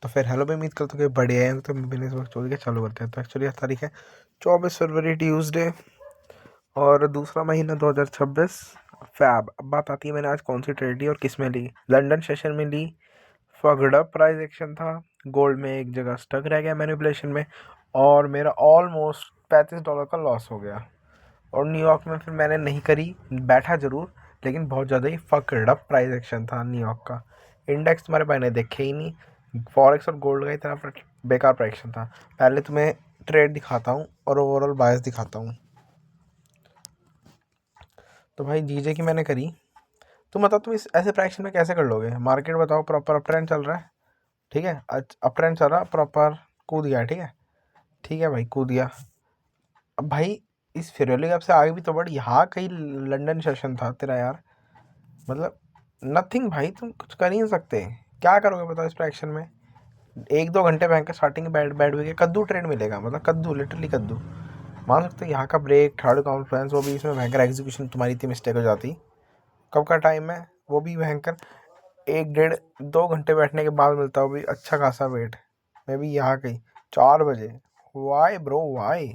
तो फिर हेलो भी उम्मीद करता हूँ कि बढ़िया है। तो मैंने इस वक्त चोरी के चालू करते हैं। तो एक्चुअली आज तारीख है 24 फरवरी ट्यूसडे और दूसरा महीना 2026 फैब। अब बात आती है मैंने आज कौन सी ट्रेड ली और किस में ली। लंदन सेशन में ली, फगड़ा प्राइस एक्शन था, गोल्ड में एक जगह स्टक रह गया मैनिपुलेशन में और मेरा ऑलमोस्ट $35 का लॉस हो गया। और न्यूयॉर्क में फिर मैंने नहीं करी, बैठा ज़रूर, लेकिन बहुत ज़्यादा ही फकड़ अप प्राइस एक्शन था न्यूयॉर्क का। इंडेक्स तुम्हारे मैंने देखे ही नहीं। फॉरेक्स और गोल्ड का इतना बेकार प्राइस था। पहले तुम्हें ट्रेड दिखाता हूँ और ओवरऑल बायस दिखाता हूँ। तो भाई जीजे की मैंने करी। तुम बताओ तुम इस ऐसे प्राइस में कैसे कर लोगे। मार्केट बताओ प्रॉपर अप ट्रेंड चल रहा है, ठीक है, अप ट्रेंड चल रहा है, प्रॉपर कूद गया, ठीक है, ठीक है भाई, कूद गया। अब भाई इस फेयरवेल गैप से आगे भी तो बढ़, यहाँ कहीं लंदन सेशन था तेरा यार, मतलब नथिंग भाई, तुम कुछ कर ही नहीं सकते। क्या करोगे बताओ इस प्राइक्शन में। 1-2 घंटे बैंक के स्टार्टिंग बैठ बैठ हुए कद्दू ट्रेड मिलेगा, मतलब कद्दू, लिटरली कद्दू। मान सकते हो यहाँ का ब्रेक, थर्ड कॉन्फ्रेंस, वो भी इसमें भयंकर एग्जीक्यूशन तुम्हारी इतनी मिस्टेक हो जाती। कब का टाइम है वो भी भयंकर, 1-1.5-2 घंटे बैठने के बाद मिलता हो भी अच्छा खासा वेट। मैं भी यहाँ कहीं 4 बजे। Why bro why.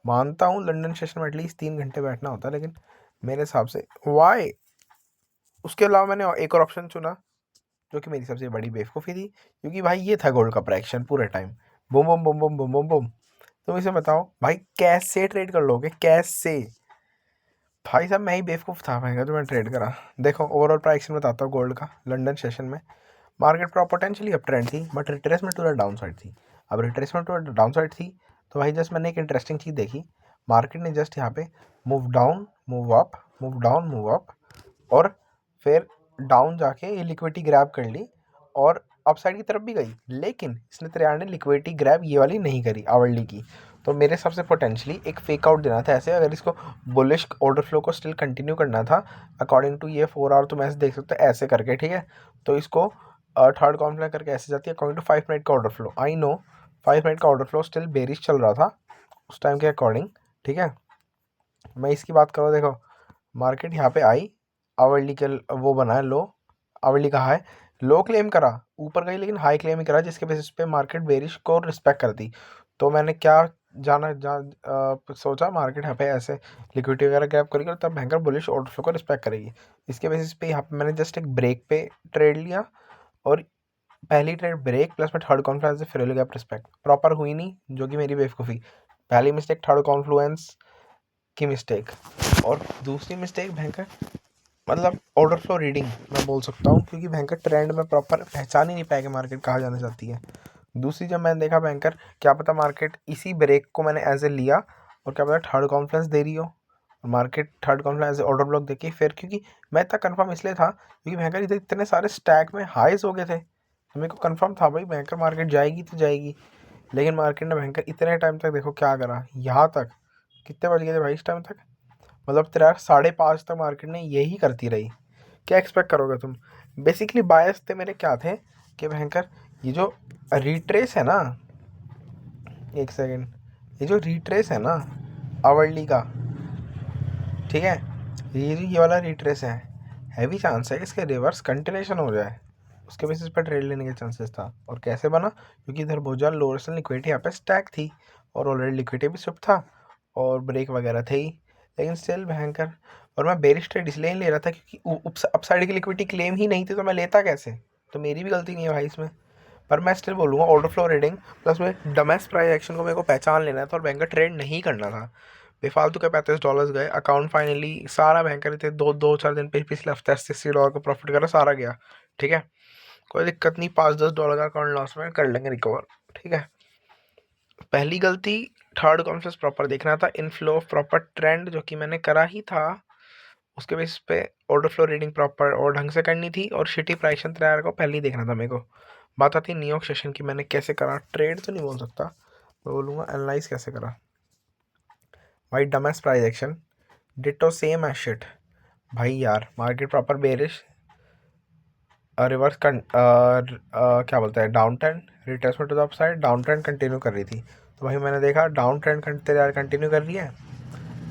मानता हूँ लंदन सेशन में एटलीस्ट 3 घंटे बैठना होता है, लेकिन मेरे हिसाब से वाई। उसके अलावा मैंने एक और ऑप्शन चुना जो कि मेरी सबसे बड़ी बेवकूफ़ी थी, क्योंकि भाई ये था गोल्ड का प्राइक्शन पूरे time, boom boom boom boom boom boom boom. तुम इसे बताओ भाई कैसे ट्रेड कर लोगे, कैसे। भाई साहब मैं ही बेवकूफ़ था महंगा जो मैं ट्रेड करा। देखो ओवरऑल प्राइक्शन बताता हूँ गोल्ड का लंदन सेशन में। मार्केट पोटेंशियली अप ट्रेंड थी, but retracement to the down side थी। अब retracement to the down side थी तो भाई जस्ट मैंने एक इंटरेस्टिंग चीज़ देखी। मार्केट ने जस्ट यहाँ पे move down, move up, move down, move up, और फिर डाउन जाके ये लिक्विडिटी ग्रैब कर ली और अपसाइड की तरफ भी गई, लेकिन इसने तेरे ने लिक्विडिटी ग्रैब ये वाली नहीं करी आवरली की। तो मेरे हिसाब से पोटेंशियली एक फेक आउट देना था ऐसे, अगर इसको बुलिश ऑर्डर फ्लो को स्टिल कंटिन्यू करना था अकॉर्डिंग टू ये 4 आवर, तुम ऐसे देख सकते हो ऐसे करके, ठीक है। तो इसको थर्ड कॉन्फ्रेंस करके ऐसे जाती है अकॉर्डिंग टू 5 मिनट का order flow. I know 5 minute का ऑर्डर फ्लो स्टिल बेरिश चल रहा था उस टाइम के अकॉर्डिंग, ठीक है। मैं इसकी बात करूँ, देखो मार्केट यहाँ पे आई, आवरली के वो बनाया लो, आवरली का हाई, लो क्लेम करा, ऊपर गई लेकिन हाई क्लेम ही करा, जिसके बेसिस पे मार्केट बेरिश को रिस्पेक्ट करती। तो मैंने क्या सोचा मार्केट यहाँ पे ऐसे लिक्विडिटी वगैरह ग्रैब करेगी और तब भयंकर बुलिश ऑर्डर फ्लो को रिस्पेक्ट करेगी। इसके बेसिस पे यहाँ पे मैंने जस्ट एक ब्रेक पे ट्रेड लिया और पहली ट्रेड ब्रेक प्लस में थर्ड कॉन्फ्लुएंस से फेयरवेल गैप रिस्पेक्ट प्रॉपर हुई नहीं, जो कि मेरी बेवकूफ़ी। पहली मिस्टेक थर्ड कॉन्फ्लुएंस की मिस्टेक, और दूसरी मिस्टेक भयंकर मतलब ऑर्डर फ्लो रीडिंग मैं बोल सकता हूँ, क्योंकि भयंकर ट्रेंड में प्रॉपर पहचान ही नहीं पाया कि मार्केट कहाँ जाना चाहती है। दूसरी जब मैंने देखा भयंकर, क्या पता मार्केट इसी ब्रेक को मैंने एज ए लिया और क्या पता थर्ड कॉन्फ्लुएंस दे रही हो, market third Confluence order block देखी। फिर क्योंकि मैं इतना कंफर्म इसलिए था क्योंकि भयंकर इधर इतने सारे स्टैक में हाइज हो गए थे, तो मेरे को कंफर्म था भाई भयंकर मार्केट जाएगी तो जाएगी। लेकिन मार्केट ने भयंकर इतने टाइम तक देखो क्या करा, यहाँ तक कितने बज गए थे भाई इस टाइम तक, मतलब तेरा 5:30 तक मार्केट ने यही करती रही। क्या एक्सपेक्ट करोगे तुम। बेसिकली बायस थे मेरे क्या थे कि भयंकर ये जो रिट्रेस है ना, एक सेकेंड, ये जो रिट्रेस है ना आवरली का, ठीक है, ये वाला रिट्रेस है, हैवी चांस है कि इसके रिवर्स कंटिन्यूशन हो जाए। उसके बेसिस पर ट्रेड लेने के चांसेस था। और कैसे बना, क्योंकि इधर बहुत ज़्यादा लोअर से लिक्विडिटी यहाँ पे स्टैक थी और ऑलरेडी लिक्विडिटी भी शिफ्ट था और ब्रेक वगैरह थे ही, लेकिन स्टिल भयंकर। और मैं बेरिश ट्रेड इसलिए नहीं ले रहा था क्योंकि अपसाइड की लिक्विडिटी क्लेम ही नहीं थी, तो मैं लेता कैसे। तो मेरी भी गलती नहीं है भाई इसमें। पर मैं स्टिल बोलूँगा ऑर्डर फ्लो रीडिंग प्लस में डमेस प्राइस एक्शन को मेरे को पहचान लेना था और भयंकर ट्रेड नहीं करना था। बेफालतू के $35 गए, अकाउंट फाइनली सारा भयंकर थे, 2-4 दिन पे पिछले हफ्ते $80 का प्रॉफिट करा, सारा गया, ठीक है। कोई दिक्कत नहीं, $5-10 का अकाउंट लॉस में कर लेंगे रिकवर, ठीक है। पहली गलती थर्ड कॉन्फ्रेंस प्रॉपर देखना था, इनफ्लो प्रॉपर ट्रेंड जो कि मैंने करा ही था, उसके बेसिस पे ऑर्डर फ्लो रीडिंग प्रॉपर और ढंग से करनी थी और शिटी प्राइशन तैयार को पहले ही देखना था मेरे को। बात आती है न्यूयॉर्क सेशन की, मैंने कैसे करा ट्रेड तो नहीं बोल सकता, मैं बोलूँगा एनालाइज कैसे करा। भाई डमेस price action ditto same as shit. भाई यार मार्केट प्रॉपर बेरिश, रिवर्स क्या बोलते हैं down trend, retracement to the upside, down trend continue कर रही थी। तो भाई मैंने देखा डाउन ट्रेंड कंटिन्यू कर रही है,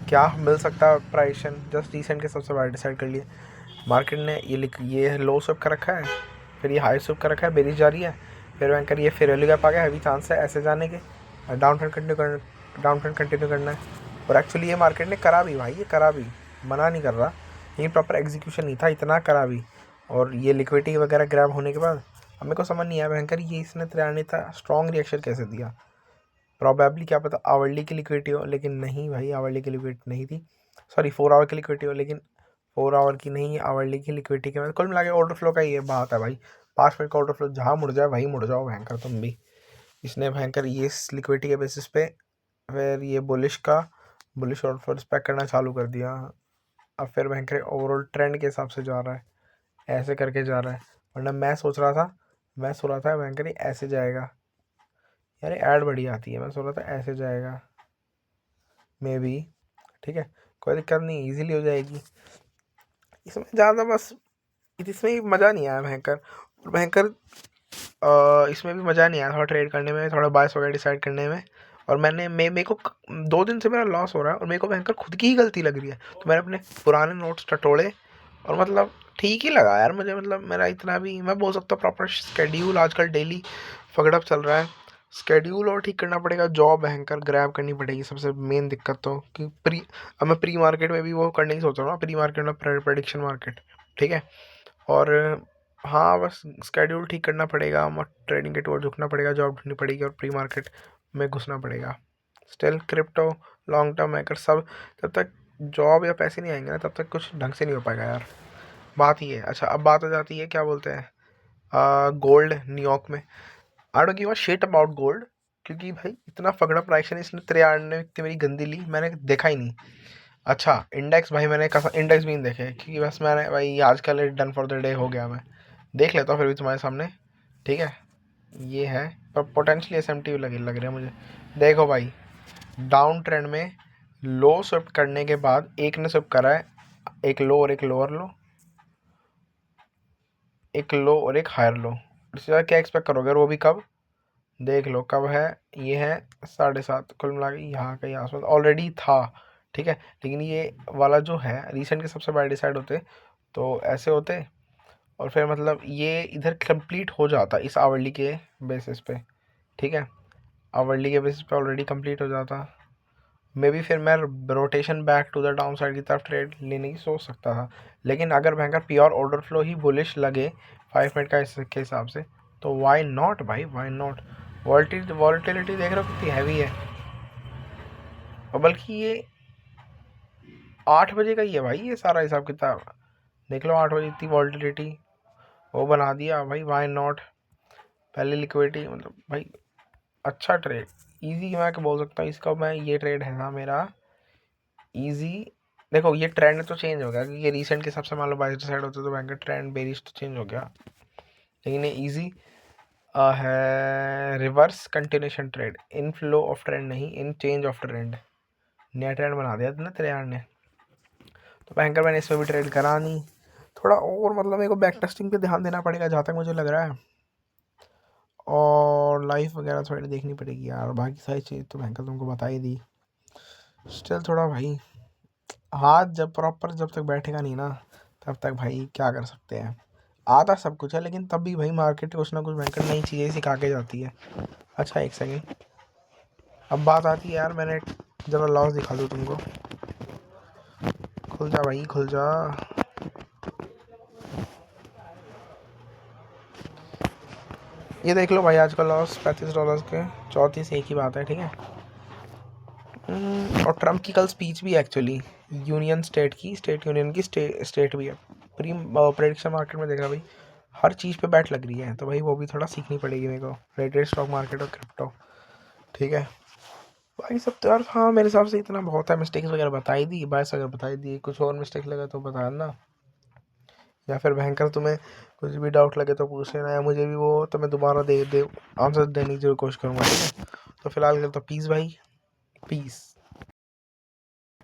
क्या मिल सकता है प्राइशन, जस्ट रिसेंट के सबसे बड़ा डिसाइड कर लिए। मार्केट ने ये लो स्विप कर रखा है, फिर ये हाई स्विप कर रखा है, बेरिश जा रही है, फिर बैंकर ये फेयरवैल्यू गैप आ गया, हैवी चांस है ऐसे जाने के, डाउन ट्रेंड कंटिन्यू करना है। और एक्चुअली ये मार्केट ने करा भी भाई, ये करा भी, मना नहीं कर रहा, लेकिन प्रॉपर एग्जीक्यूशन नहीं था, इतना करा भी। और ये लिक्विडिटी वगैरह ग्रैब होने के बाद हमें को समझ नहीं आया भयंकर ये इसने 93 था स्ट्रॉन्ग रिएक्शन कैसे दिया। प्रॉबेबली क्या पता आवरली की लिक्विडिटी हो, लेकिन नहीं भाई, आवरली की लिक्विडिटी नहीं थी। सॉरी 4 आवर की लिक्विडिटी हो, लेकिन 4 आवर की नहीं, आवरली की लिक्विडिटी के बाद कुल मिला के ऑर्डर फ्लो का ये बात है भाई। 5 मिनट का ऑर्डर फ्लो जहाँ मुड़ जाए वहीं मुड़ जाओ भयंकर तुम भी। इसने भयंकर ये लिक्विडिटी के बेसिस पे फिर ये बुलिश ऑर्डर फ्लो रिस्पेक्ट करना चालू कर दिया। अब फिर भयंकर ओवरऑल ट्रेंड के हिसाब से जा रहा है, ऐसे करके जा रहा है। वरना मैं सोच रहा था भयंकर ही ऐसे जाएगा यार, ऐड बड़ी आती है, मैं सोच रहा था ऐसे जाएगा मे बी, ठीक है कोई दिक्कत नहीं, इजीली हो जाएगी। इसमें ज़्यादा बस इसमें मज़ा नहीं आया भयंकर। और भयंकर इसमें भी मज़ा नहीं आया थोड़ा ट्रेड करने में, थोड़ा बायस वगैरह डिसाइड करने में। और मेरे को 2 दिन से मेरा लॉस हो रहा है और मेरे को भयंकर खुद की ही गलती लग रही है। तो मैंने अपने पुराने नोट्स टटोड़े और मतलब ठीक ही लगा यार मुझे, मतलब मेरा इतना भी मैं बोल सकता हूँ प्रॉपर स्केड्यूल आजकल डेली फगड़प चल रहा है। स्केड्यूल और ठीक करना पड़ेगा, जॉब भयंकर ग्रैब करनी पड़ेगी, सबसे मेन दिक्कत तो कि अब मैं प्री मार्केट में भी वो करने की सोच रहा हूँ, प्री मार्केट में प्रेडिक्शन मार्केट, ठीक है। और हाँ बस स्केड्यूल ठीक करना पड़ेगा, ट्रेडिंग के टूर झुकना पड़ेगा, जॉब ढूंढनी पड़ेगी और प्री मार्केट में घुसना पड़ेगा। Still crypto long term hacker सब, जब तक जॉब या पैसे नहीं आएंगे ना तब तक कुछ ढंग से नहीं हो पाएगा यार, बात ही है। अच्छा अब बात आ जाती है क्या बोलते हैं गोल्ड न्यूयॉर्क में। I don't give a shit about gold, क्योंकि भाई इतना फगड़ा प्राइस है इसने 93 ने इतनी मेरी गंदी ली, मैंने देखा ही नहीं। अच्छा इंडेक्स भाई मैंने कहा इंडेक्स भी नहीं देखे, क्योंकि बस मैंने भाई आजकल डन फॉर द डे हो गया, मैं देख लेता हूँ फिर भी तुम्हारे सामने, ठीक है। ये है पर पोटेंशियली एसएमटी लग रहा है मुझे। देखो भाई डाउन ट्रेंड में लो स्विफ्ट करने के बाद एक ने स्विफ्ट करा है, एक लो और एक लोअर लो, एक लो और एक हायर लो। इससे ज़्यादा क्या एक्सपेक्ट करोगे, और वो भी कब, देख लो कब है, ये है 7:30, कुल मिला के यहाँ का यहाँ आसपास ऑलरेडी था, ठीक है। लेकिन ये वाला जो है रिसेंट के सबसे बड़े डिसाइड होते तो ऐसे होते, और फिर मतलब ये इधर कंप्लीट हो जाता इस आवरली के बेसिस पे, ठीक है। आवरली के बेसिस पे ऑलरेडी कंप्लीट हो जाता, मे बी फिर मैं rotation back to the down side की तरफ ट्रेड लेने की सोच सकता था। लेकिन अगर भयंकर प्योर ऑर्डर फ्लो ही बुलिश लगे 5 मिनट का इसके हिसाब से, तो वाई नॉट भाई, वाई नॉट। वॉलेटिलिटी देख रहे हो कितनी हैवी है, और बल्कि ये 8 बजे का ही है भाई, ये सारा हिसाब किताब देख लो, 8 बजे इतनी वॉलेटिलिटी वो बना दिया भाई, वाई नॉट। पहले लिक्विडिटी मतलब भाई अच्छा ट्रेड, इजी मैं बोल सकता हूँ इसका, मैं ये ट्रेड है ना मेरा इजी। देखो ये ट्रेंड तो चेंज हो गया, क्योंकि ये रिसेंट के हिसाब से मान लो बाइस डिसाइड होते तो बैंक का ट्रेंड बेरिश तो चेंज हो गया, लेकिन ये इजी है reverse continuation trade, in flow of trend नहीं, इन चेंज ऑफ ट्रेंड, नया ट्रेंड बना दिया ना तेरे यार ने। तो बैंकर मैंने इसमें भी ट्रेड करा नहीं, थोड़ा और मतलब मेरे को बैक टेस्टिंग पे ध्यान देना पड़ेगा जहाँ तक मुझे लग रहा है, और लाइफ वगैरह थोड़ी देखनी पड़ेगी यार, बाकी सारी चीज़ तो बैंकर तुमको बता ही दी। स्टिल थोड़ा भाई हाथ जब तक बैठेगा नहीं ना तब तक भाई क्या कर सकते हैं, आता सब कुछ है, लेकिन तब भी भाई मार्केट कुछ ना कुछ बैंकर नई चीज़ें सिखा के जाती है। अच्छा एक सेकेंड, अब बात आती है यार, मैंने ज़रा लॉस दिखा दूँ तुमको, खुल जा भाई खुल जा। ये देख लो भाई आज का लॉस $35 के 34 एक ही बात है, ठीक है। और ट्रम्प की कल स्पीच भी एक्चुअली यूनियन स्टेट की, स्टेट यूनियन की स्टेट भी है। प्रेडिक्शन मार्केट में देख रहा भाई हर चीज़ पे बैट लग रही है, तो भाई वो भी थोड़ा सीखनी पड़ेगी मेरे को, रेटेड स्टॉक मार्केट और क्रिप्टो, ठीक है। बाकी सब तो यार हाँ मेरे हिसाब से इतना बहुत है, मिस्टेक्स वगैरह बताई दी, बायस अगर बताई दी, कुछ और मिस्टेक लगा तो बताना, या फिर भयंकर तुम्हें कुछ भी डाउट लगे तो पूछ लेना, या मुझे भी वो तो मैं दोबारा दे आंसर देने की जरूर कोशिश करूँगा, ठीक है। तो फिलहाल तो पीस भाई, पीस।